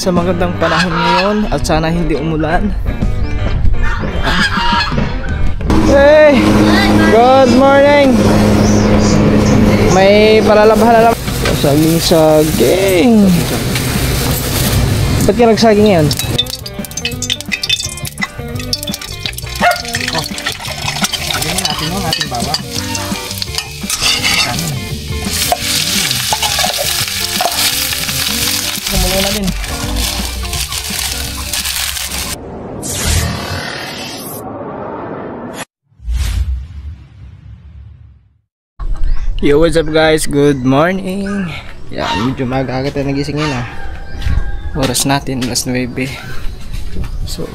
sa magandang panahon ngayon at sana hindi umulan. Hey! Good morning! May palalabahan na lang. Saging. Ba't ka nagsaging ngayon? Ating bawa. Kumulo na din. Yo, what's up guys? Good morning. Yan, medyo maaga tayo nagising ngayon Oras natin, alas 9. So,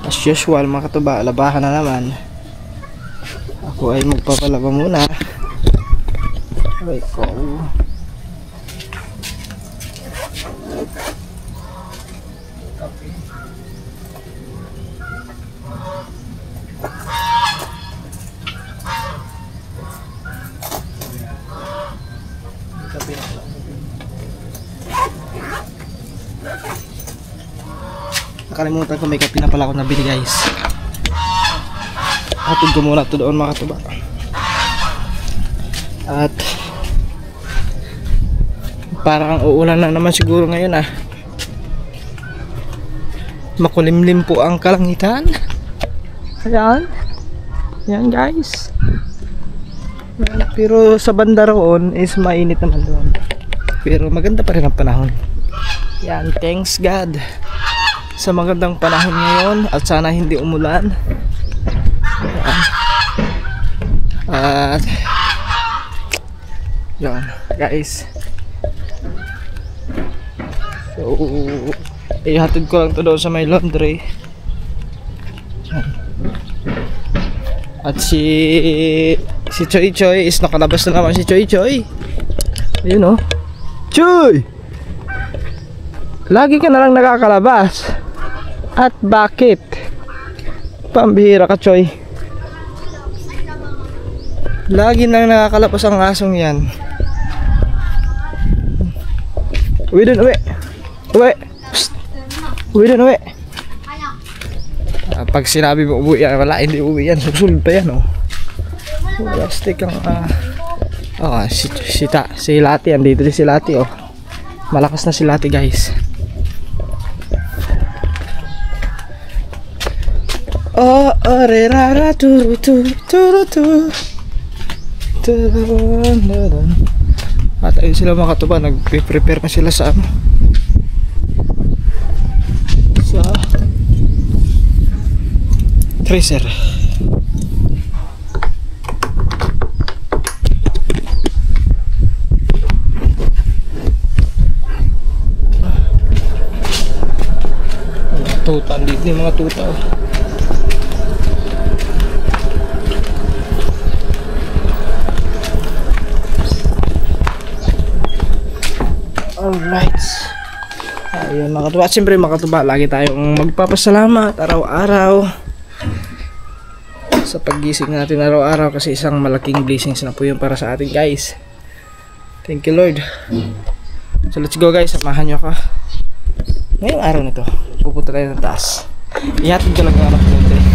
as usual mga katuba, labahan na naman. Ako ay magpapalaba muna. Aray ko. Nakalimutan ko may kape na pala ako nabili guys. Hatid ko muna ito doon mga katuba. At parang uulan na naman siguro ngayon Makulimlim po ang kalangitan. Ayan. Ayan guys. Pero sa banda roon is mainit naman doon. Pero maganda pa rin ang panahon. Yan, thanks God sa magandang panahon ngayon at sana hindi umulan. At yan guys, so ihatid ko lang to doon sa may laundry. At si Choy Choy is nakalabas na naman. Si Choy Choy, ayun Choy, lagi ka na lang nakakalabas. At bakit? Pambihira ka Choy, lagi nang nakakalabas ang asong yan. Uwi dun, uwi. Uwi. Psst. Uwi dun, uwi. Pag sinabi mo uwi yan, wala, hindi uwi yan. Susunod pa yan plastic ang si Lati, andito din si Lati malakas na si Lati guys. Rerara turu turu turu turu. At ayun sila mga katuba, nagpe-prepare na sila sa tracer. Tuta, dito yung mga tuta Alright. Ayun mga katuba. Siyempre mga katuba, lagi tayong magpapasalamat araw-araw sa paggising natin araw-araw, kasi isang malaking blessings na po yun para sa atin guys. Thank you Lord. So let's go guys, samahan nyo ako ngayong araw na to. Pupunta tayo ng taas. Ihatid ko lang ang anak ko lang kaya natin.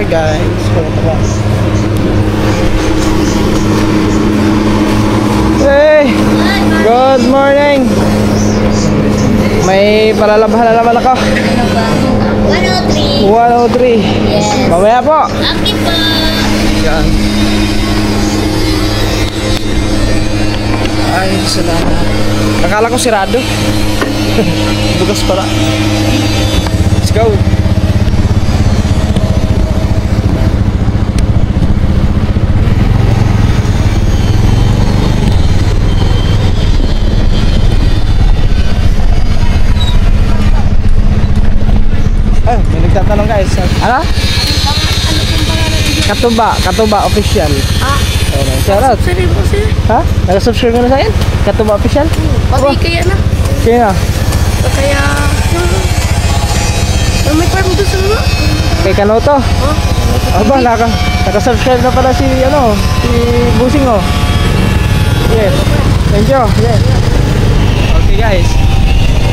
tayo guys. Hey! Good morning! May palalabahan na naman ako. 103. 103. Yes. Mamaya po. Okay po. Yan. Ay, salamat. Akala ko sirado. Bukas pala. Let's go. Ay, may nagtatanong guys. Ano? Katuba official. Okay, shout out. Sorry po sir. Ha? Nag-subscribe na sa akin? Katuba official? Okay, kaya na. Kaya na. Kaya... may farm doon sa mga. Kay Kanoto? Aba, naka-subscribe na pala si Busing oh. Yes. Thank you. Yes. Okay guys.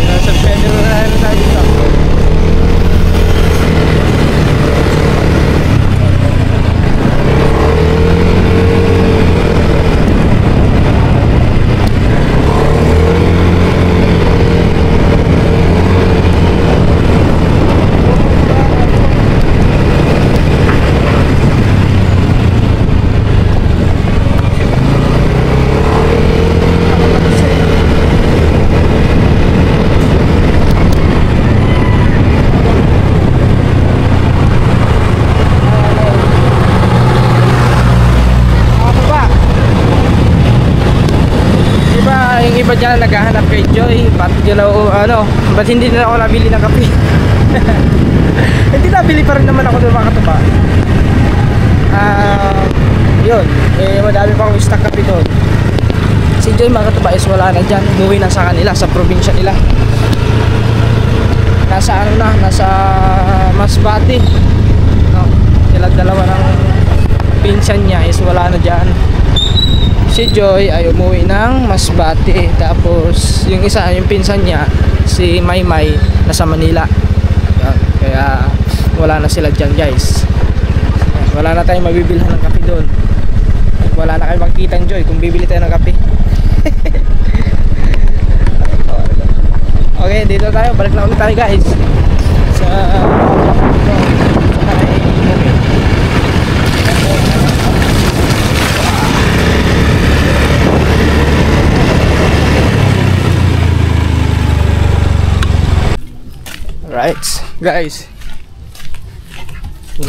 Naka-subscribe na tayo dito. Iba dyan naghahanap kay Joy, ba't hindi na ako nabili ng kape? Hindi nabili pa rin naman ako doon mga katuba. Yun, madami pa akong stock kape doon. Si Joy mga katuba is wala na dyan, umuwi na sa kanila, sa probinsya nila. Nasa nasa Masbate no, sila dalawa ng pinsan niya is wala na dyan. Si Joy ay umuwi ng Masbate. Tapos yung isa, yung pinsan niya, si Maymay, nasa Manila. Yan. Kaya wala na sila dyan guys. Wala na tayong mabibilhan ng kape doon. Wala na kayo magkitang Joy kung bibili tayo ng kape. Okay, dito tayo. Balik na ulit tayo guys sa right guys. So,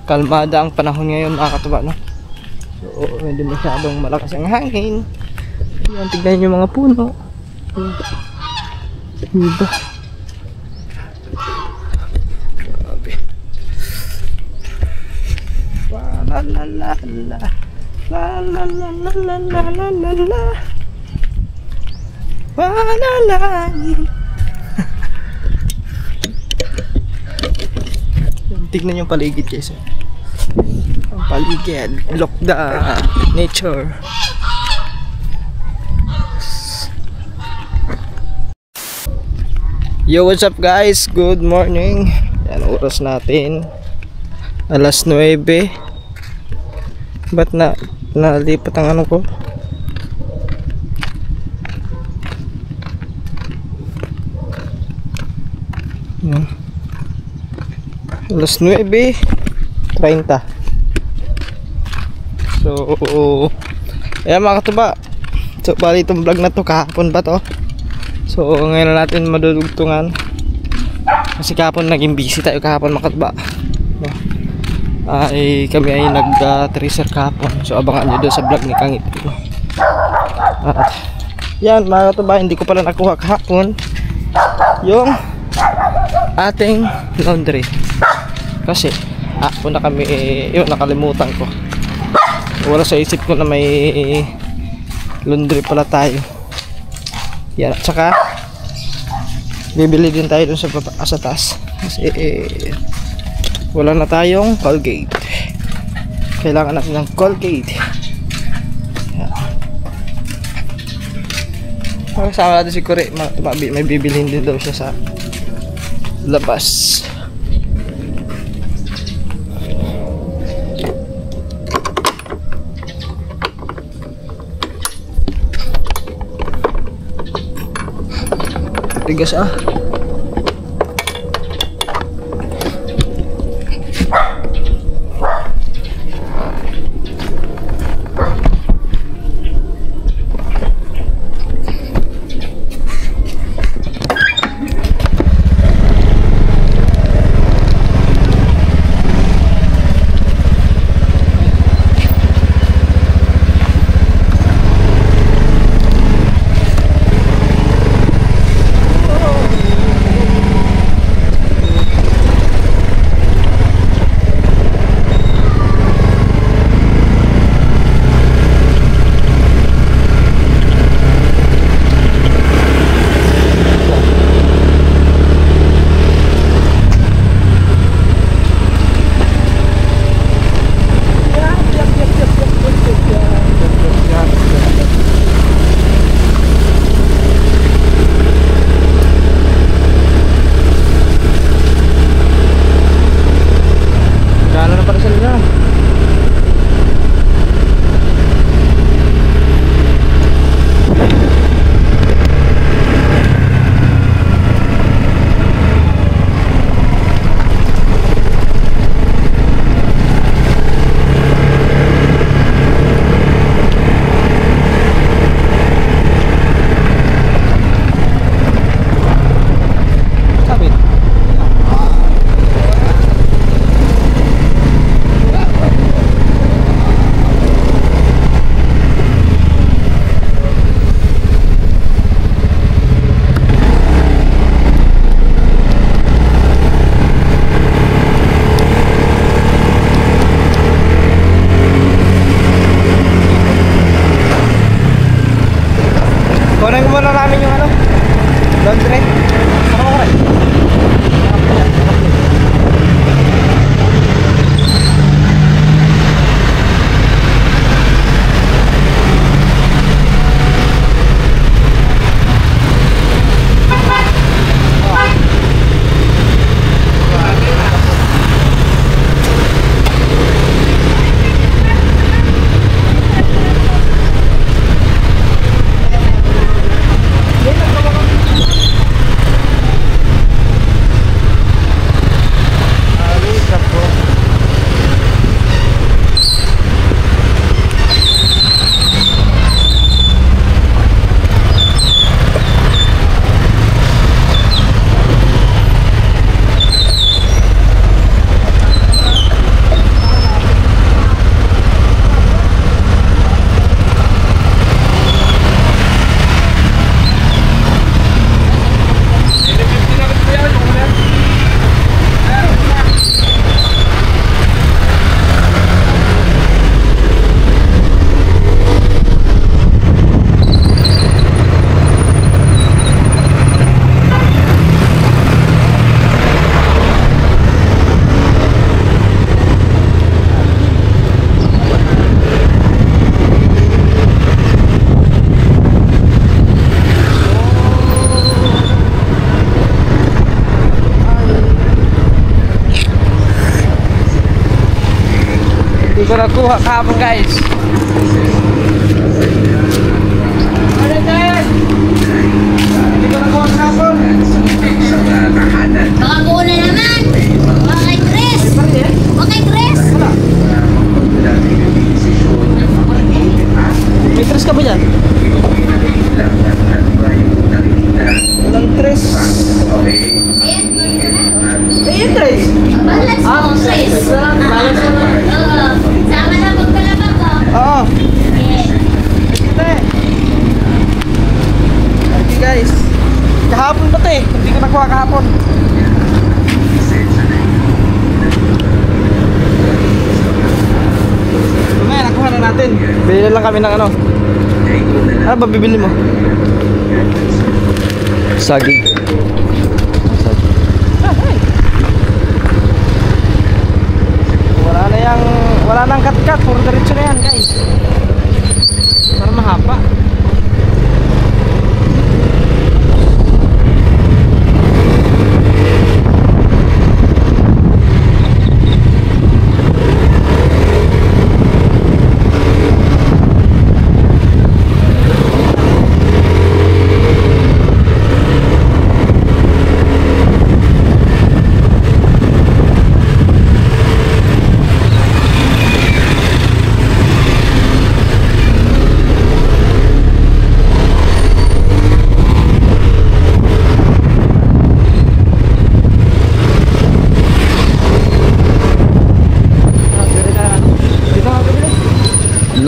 kalmada ang panahon ngayon mga katuba, no? So, hindi masyadong malakas ang hangin. Yan, tignan nyo yung mga puno. Diba? Grabe. La la la la la la la la la la la la. Panalangin. Tignan yung paligid guys. Ang paligid, look the nature. Yo, what's up guys? Good morning. Yan, oras natin alas 9. Ba't nalipat ang ano ko? Alas 9:30. So ayan mga katuba. So bali itong vlog na to kahapon ba to. So ngayon na natin madudugtungan. Kasi kahapon naging busy tayo kahapon mga katuba. Kami ay nag-tracer kahapon. So abangan nyo doon sa vlog ni Kangit. At yan mga katuba, hindi ko pala nakuha kahapon yung ating laundry. Kasi na kami, yun, nakalimutan ko. Wala sa isip ko na may laundry pala tayo. Yan, at saka bibili din tayo dun sa taas. Kasi wala na tayong Colgate. Kailangan natin ng Colgate. Kasama natin si Kure, may bibilhin din daw siya labas. Tigas ah. Kunin muna namin yung ano, laundry. Ano ko rin? Hindi ko nakuha kahapon guys. Ano guys? Hindi ko nakuha kahapon. Baka buo na naman. Baka kay Chris. Baka kay Chris. May tres ka ba dyan? Walang tres. Ayan. Ayan tres. Balance mo, Chris. Balance mo. Oo. Sama na pagkalabang ko. Oo. Yes. Okay guys. Kahapon ba ito eh? Hindi ko nakuha kahapon. Mamaya nakuha na natin. Bili lang kami ng ano. Ano ba bibili mo? Saging. Wala nang cut-cut, puro diretso na yan guys. Para mahaba.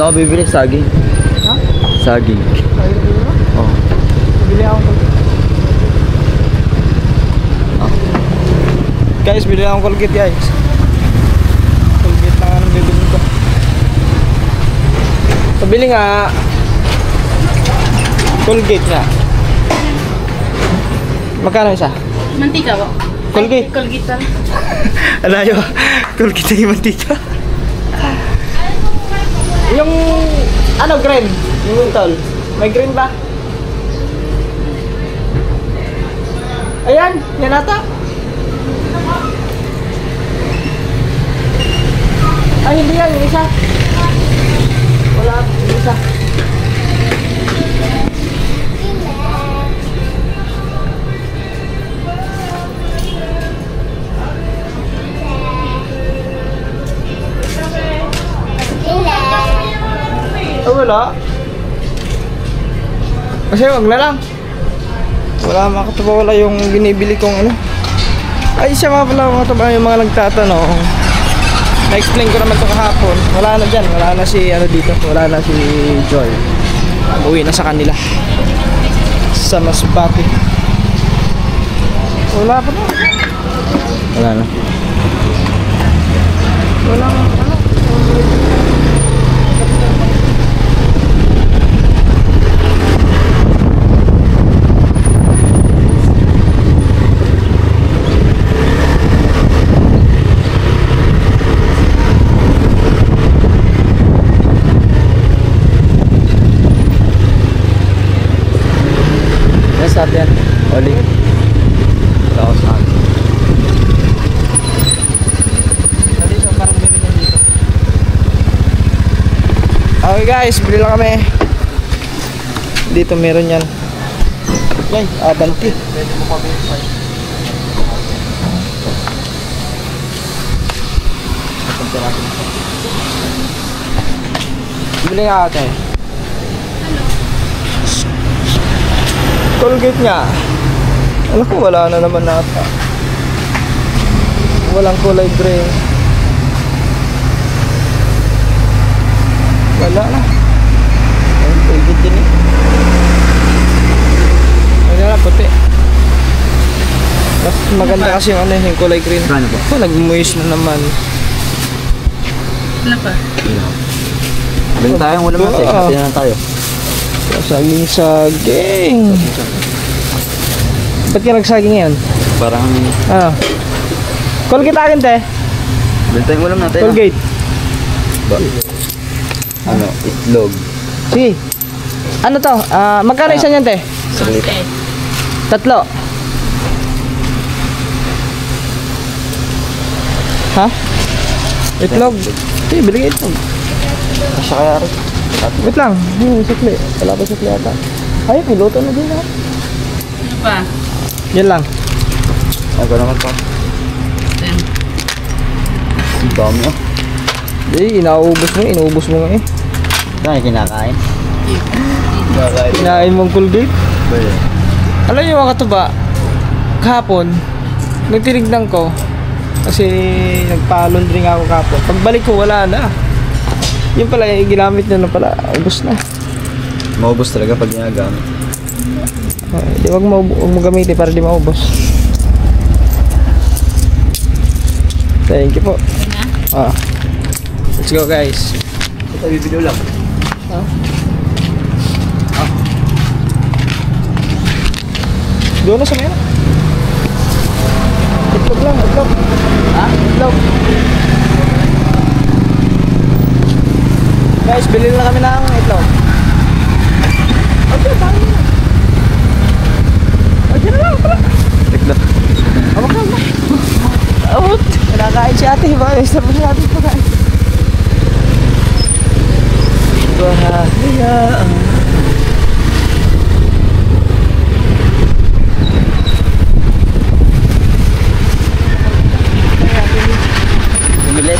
ako bibili? Saging. Ha? Saging. Ayun, bili mo? Oh. Bili ako. Ah. Guys, bili akong Colgate guys. Colgate lang ang bibili ko. Pabili nga. Colgate nga. Magkano isa? Mantika ba? Colgate. Colgate lang. Alayo. Colgate yung mantika. Yung ano green? Yung mentol. May green ba? Ayan, yan ata. Ay, hindi yan, yung isa. Wala, yung isa. Oh, wala. Kasi wag na lang. Wala makataba, wala yung binibili kong ano. Ay, siya nga pala mga taba, yung mga nagtatanong. Na-explain ko naman ito kahapon. Wala na dyan, wala na si ano dito, wala na si Joy. Uwi na sa kanila. Sa Masbate. Wala pa na. Wala na. Wala na, ano. Sabi yan. Oli. Wala ako sa akin. Dito, parang binigyan dito. Okay guys, bili lang kami. Dito meron yan. Yay, abanti. Pwede mo kami bili nga ate. Colgate nga. Alam ko wala na naman nata. Walang kulay gray. Wala na. Ay, Colgate din eh. Wala na, puti. Mas maganda kasi yung ano yung kulay green. Kano po? Oh, nag-moist na naman. Wala pa. Bili tayong ulam natin. Ah. Kasi na tayo. Saging. Ba't ka nagsaging ngayon? Parang Ano? Colgate akin te. bili tayong ulam natin. Colgate. Ba? Ano? Itlog. Sige. Ano to? Magkano isa niyan te? Saglit. Tatlo. Ha? Itlog. Sige, bili ka itlog. Kasya kaya rin. Wait lang. Yung sukli. Wala pa sukli ata. Ay, piloto na din ha. Ano pa? Yan lang. Ay, ko naman po. Ang dami oh. Inuubos mo nga eh. Ito ay kinakain. Kinain mong Colgate. Ba yun? Alam niyo mga katuba, kahapon, nung tinignan ko, kasi nagpa-laundry nga ako kahapon. Pagbalik ko, wala na. Yun pala, ginamit na pala, ubos na. Maubos talaga pag ginagamit. Di wag mo gamitin para di maubos. Thank you po. Let's go guys. Ito video lang. Doon na sa meron. Itlog lang, itlog. Ha? Itlog. Guys, bilhin na kami ng itlog. Okay, tayo na. Okay na lang, pala. Itlog. Awak ka mo. Awak. Kinakain si ate, ba? Sarap si ate pa kain. Bahaya. Bumili.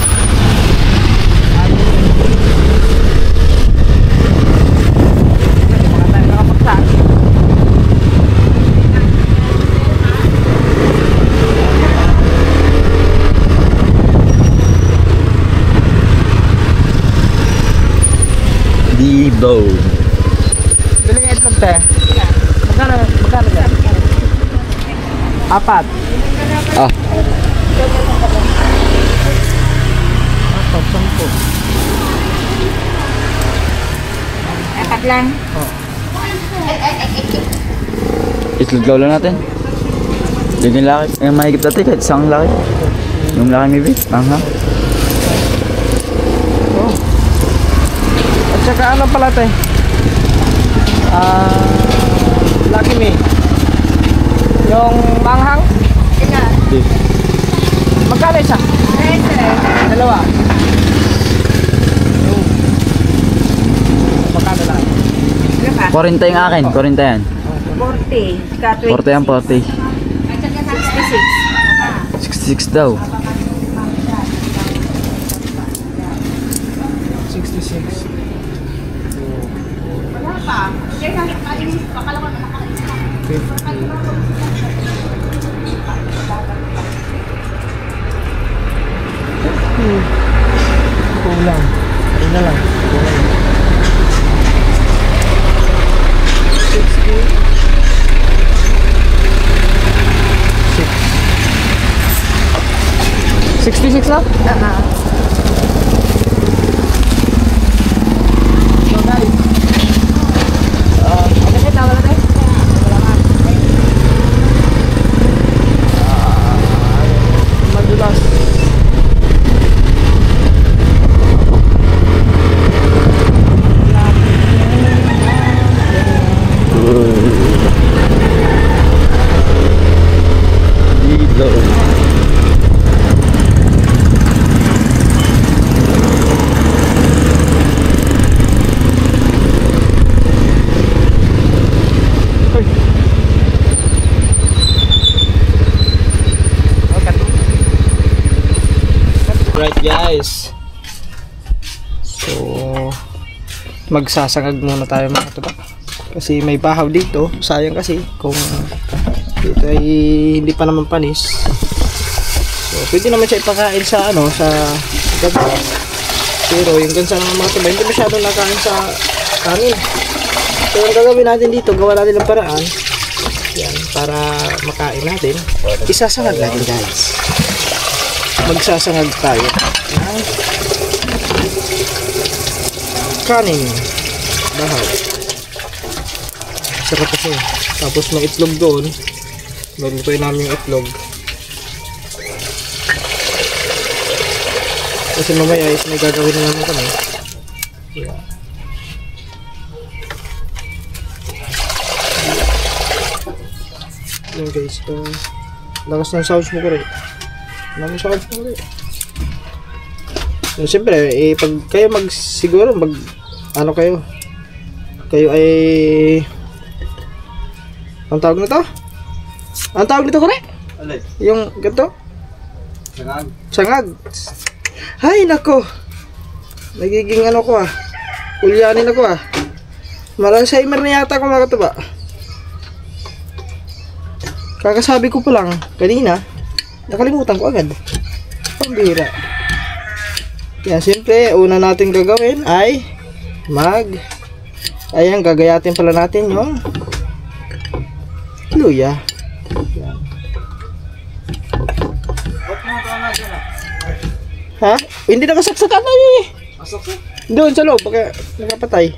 te? Magkano dyan? 4. Ah. 4 lang. Itlog lang natin. Yung laki. Yung mahigit natin kahit isang laki. Yung laki maybe. Aha. Oh. At saka ano pala te? Lucky Me. Yung manghang? Hindi. Magkano isa? Dalawa. Magkano lang? 40 yung akin. 40 yan. 40. 40 yan, 40. 66 daw. 66. Kulang. Ano na lang. Kulang. 66 na? So guys, okay na wala tayo? Madulas. Dito. Right guys, so magsasangag muna tayo mga tuba kasi may bahaw dito. Sayang kasi kung dito ay hindi pa naman panis, so pwede naman siya ipakain sa ano, sa gabi, pero yung gansa ng mga tuba hindi masyado nakain sa kanin. So ang gagawin natin dito, gawa natin ng paraan yan para makain natin. Isasangag natin guys, magsasangag tayo ng kanin bahaw. Sarap kasi. Tapos may itlog doon. Malutuin namin yung itlog. Kasi mamaya is may gagawin na naman kami. Yeah. Yan guys. Lakas ng sounds mo ko rin. Namin sa kalpo ulit. So, siyempre, pag kayo siguro ano kayo ay ang tawag nito? Ang tawag nito kore? Alay. Yung ganito? Sangag. Sangag. Ay nako. Nagiging ano ko Ulyanin ako Mal-Alzheimer na yata ako mga katuba. Kakasabi ko pa lang kanina. Nakalimutan ko agad. Pambira. Yan, siyempre, una natin gagawin ay ayan, gagayatin pala natin yung luya. Yan. Ha? Hindi nakasaksakan na eh. Doon sa loob, baka nakapatay.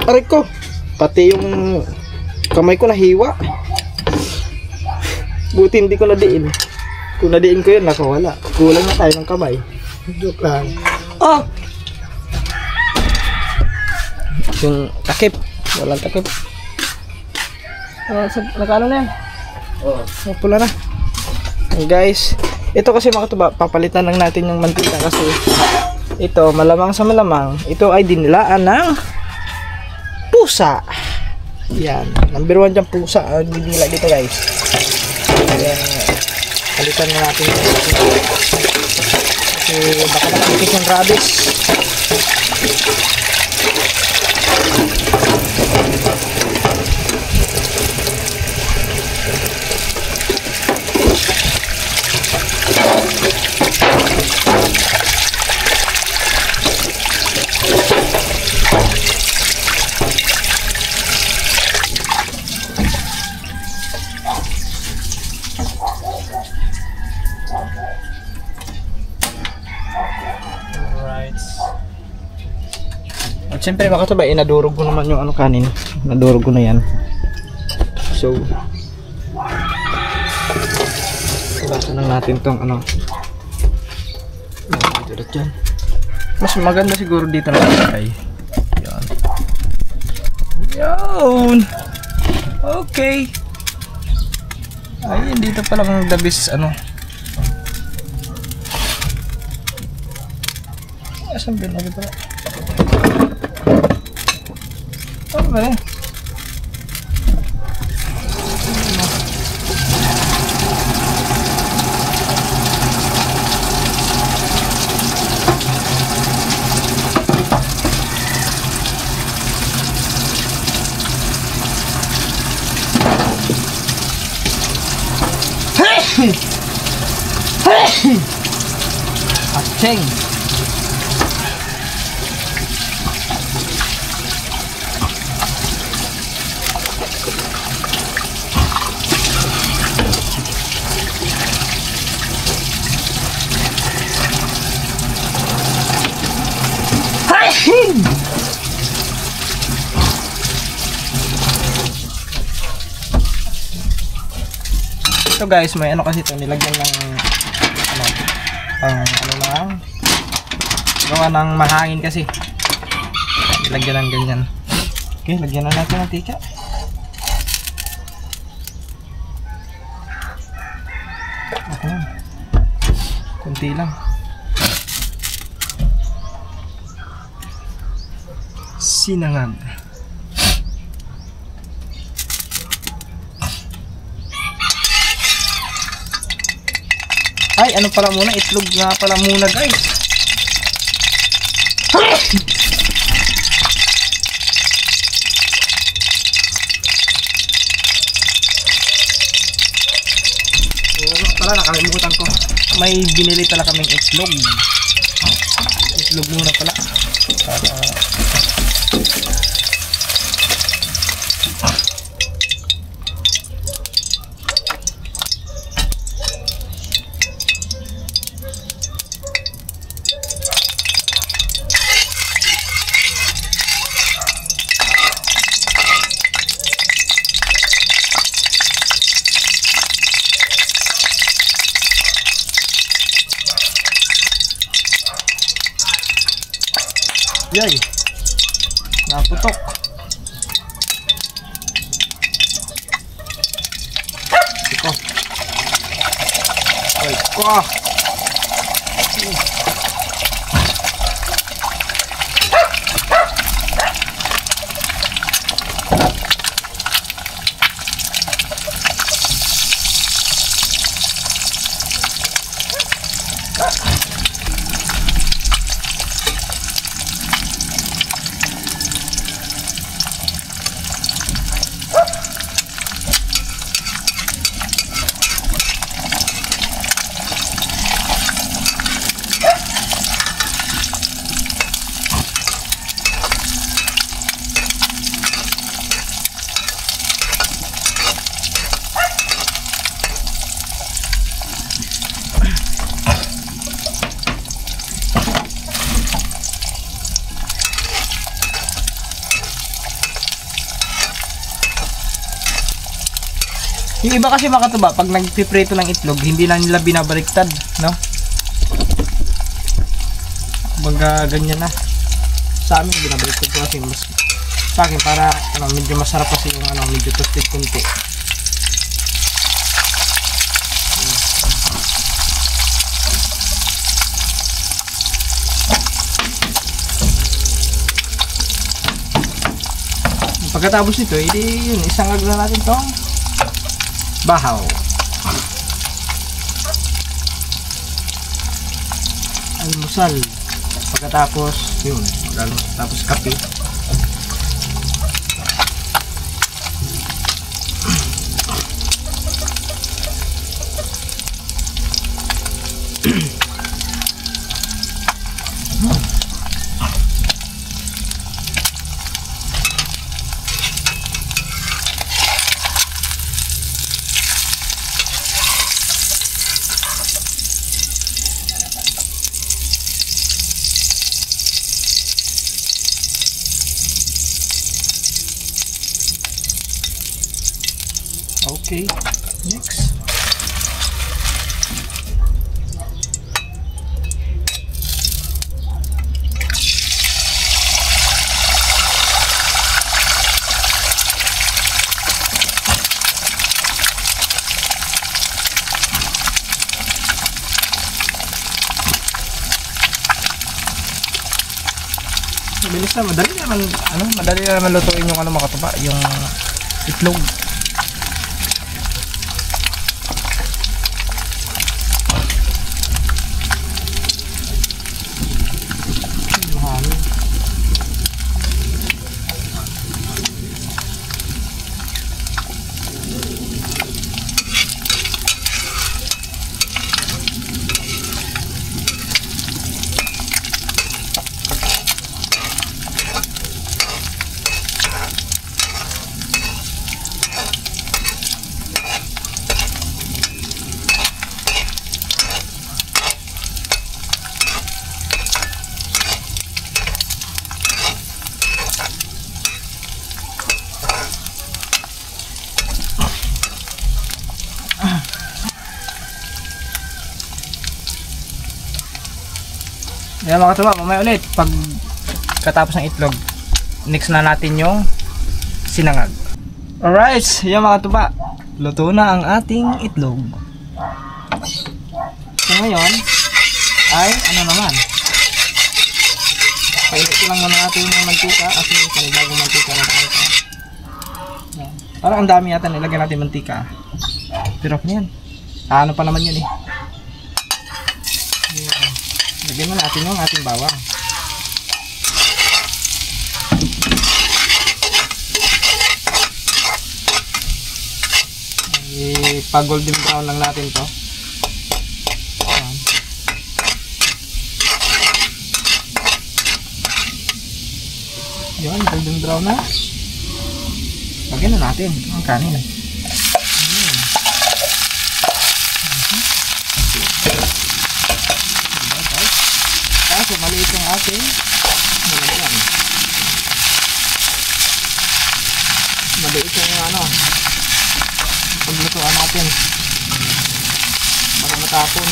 Aray ko, pati yung kamay ko nahiwa. Buti hindi ko nadiin. Kung nadiin ko yun, nakawala. Kulang na tayo ng kamay. Joke lang. Oh! Yung takip. Walang takip. Nakano na yan? Oo. Pula na. And guys, ito kasi mga katuba, papalitan lang natin yung mantika kasi ito, malamang sa malamang, ito ay dinilaan ng pusa. Yan, number 1 dyan pusa ang dinila dito guys. Kaya palitan na natin. baka nakikis yung rabies. At siyempre mga katuba, nadurog ko naman yung kanin. Nadurog ko na yan. So, ibasan lang natin tong dito dyan. Mas maganda siguro dito na ilagay. Yan. Yan. Okay. Ayun, dito pa lang the best asan ba lagi pala? Ano ba rin? Acheng! So guys, may kasi ito nilagyan ng gawa ng mahangin kasi. Nilagyan ng ganyan. Okay, lagyan na natin ng tika. Okay. Kunti lang. Sinangag. Ay, ano pala muna? Itlog nga pala muna, guys. Oo, pala nakalimutan ko. May binili pala kaming itlog. Itlog muna pala. Para yay, naputok. Ito. Ay, ko. Yung iba kasi mga katuba, pag nagpiprito ng itlog, hindi lang nila binabaliktad, no? Baga ganyan na. Sa amin, binabaliktad ko kasi mas sa akin para medyo masarap kasi yung medyo toasted konti. Pagkatapos nito, yun, isang agla natin tong bahaw. almusal. Pagkatapos, yun, tapos kape. Okay, next. Mabilis na, madali naman lutuin yung mga katuba, yung itlog. Yan mga katuba, mamaya ulit pag katapos ng itlog, next na natin yung sinangag. Alright, yan mga katuba, luto na ang ating itlog. So ngayon ay ano naman, painit ko lang muna natin yung mantika kasi panibagong mantika na tayo. Parang ang dami yata nilagyan natin mantika, pero yan, ano pa naman yun eh. Lagyan na natin yung ating bawang. Pa golden brown lang natin to. Yan, golden brown na. Lagyan na natin ang kanin. So maliit yung ating nilagyan. Maliit yung paglutuan natin para matapon.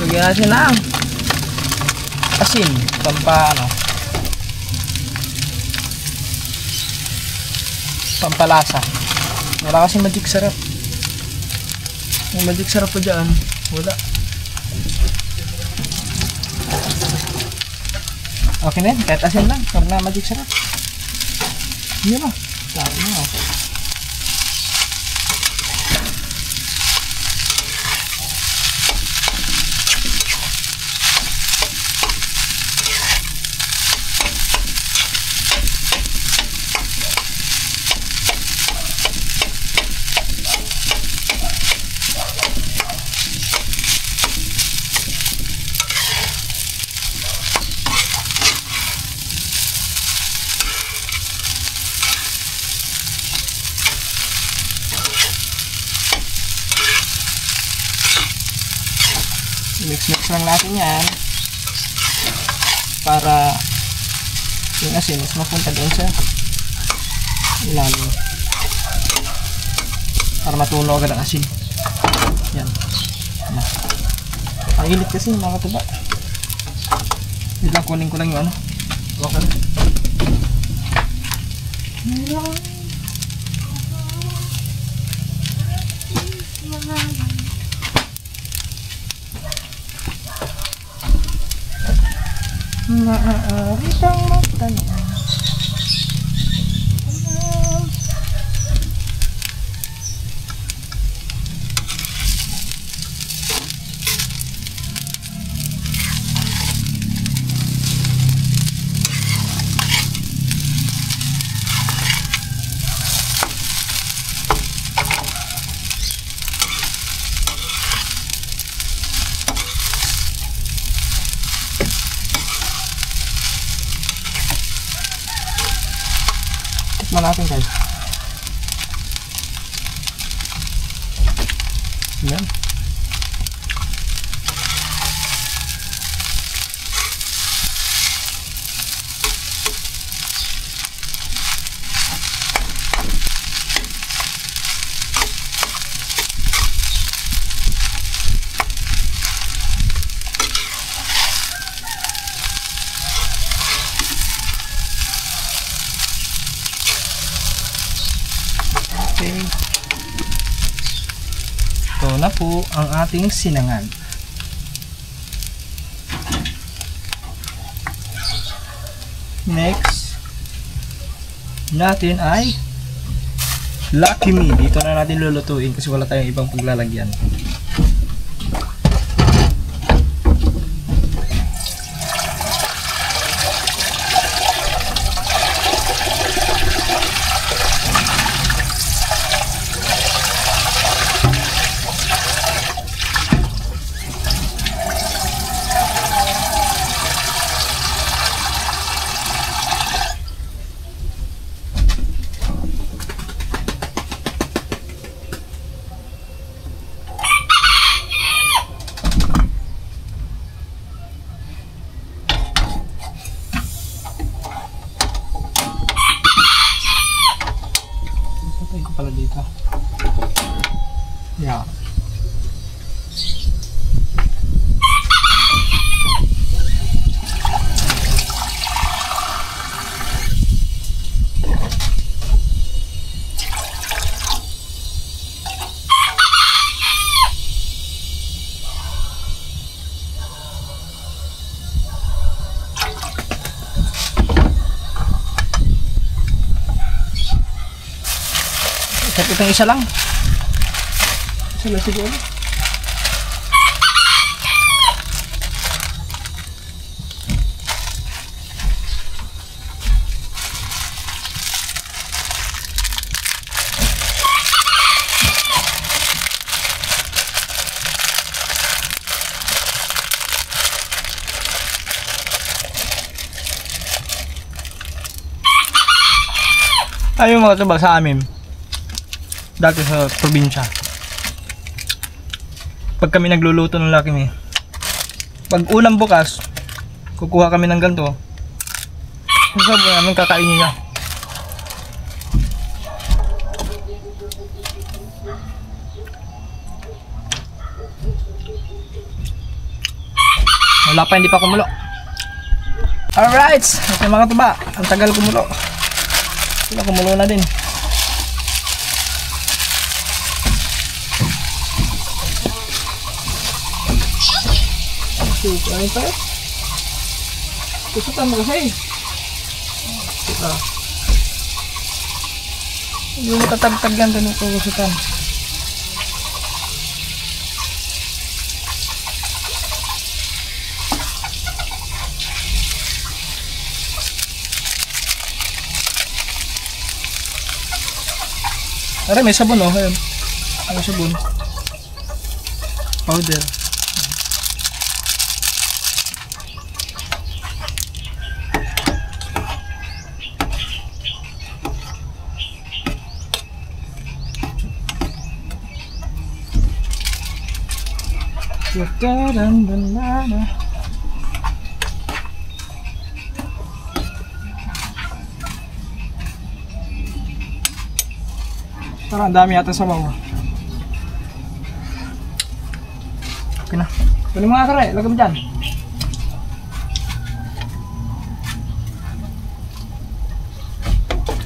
Lagyan natin ng asin, pampalasa. Wala kasi magic sarap. Yung magic sarap pa dyan, wala. Okay na yun, kahit asin lang, huwag na magic sarap. Yun o, sabi mo. Mix-mix lang natin yan para yung asin mas mapunta doon sa ilalim para matunaw agad ang asin. Yan. Ang init kasi mga katuba. Biglang kunin ko lang yung ano. Okay. Maaari kang magtanong. Tikman natin guys. Yan. Okay. Ito na po ang ating sinangag. Next natin ay Lucky Me. Dito na natin lulutuin kasi wala tayong ibang paglalagyan. Patay ko pala dito. Yeah. Itong isa lang. Isa lang siguro. Ayun mga tubag sa amin. Dati sa probinsya. Pag kami nagluluto ng Lucky Me, pag unang bukas, kukuha kami ng ganito. Sabi namin kakainin niya. Wala pa, hindi pa kumulo. Alright, okay mga tuba, ang tagal kumulo. Sila kumulo na din. Ano pa? Kusutan mo kasi. Hindi mo tatagtag yan doon ito kusutan. Aray, may sabon oh. Ayun. May sabon. Powder. Parang ang dami yata sa bawah. Okay na. Kunin mo nga kare, lagay mo dyan.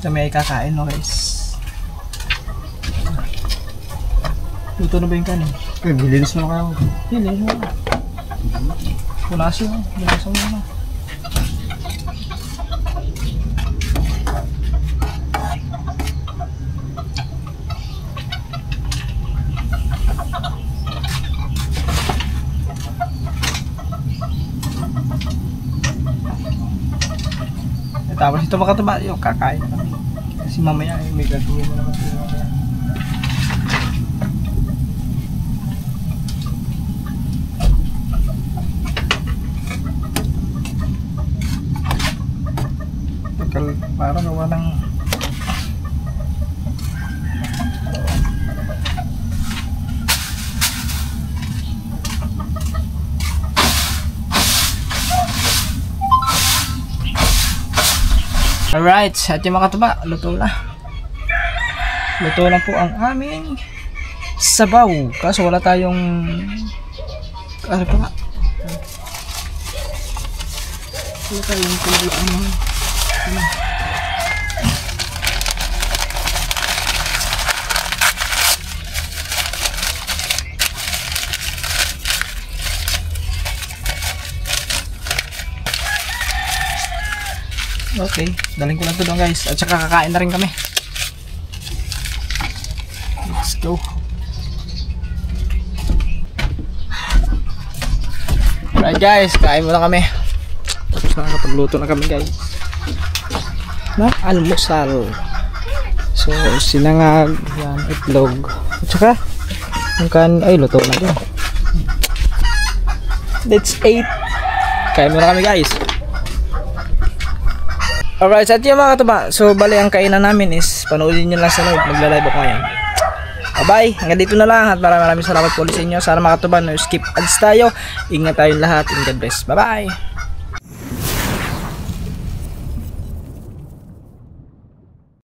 Kami ay kakain no guys. Luto na ba yung kanin? Gilinis mo kayo. Hili mo. Punasin mo. Punasin mo na. Tapos ito makataba, yung kakain na kami. Kasi mamaya ay may gagawin mo naman sila mamaya. Tagal, parang gawa ng alright, at yung mga katuba, luto na. Luto na po ang aming sabaw. Kaso wala tayong ano pa nga? Wala tayong kuluan. Okay, daling ko lang ito doon guys. At saka kakain na rin kami. Let's go. Alright guys, kain muna kami. Tapos nakakapagluto na kami guys. Na almusal. So, sinangag, yan, itlog. At saka, yung kan, ay luto na din. Let's eat. Kain muna kami guys. Alright, sa yung mga katuba. So, bali ang kainan namin is panoodin nyo lang sa live. Magla-live ako ngayon. Bye-bye. Hanggang dito na lang. At maraming salamat po ulit sa inyo. Sana mga katuba, no skip ads tayo. Ingat tayong lahat. And God bless. Bye-bye.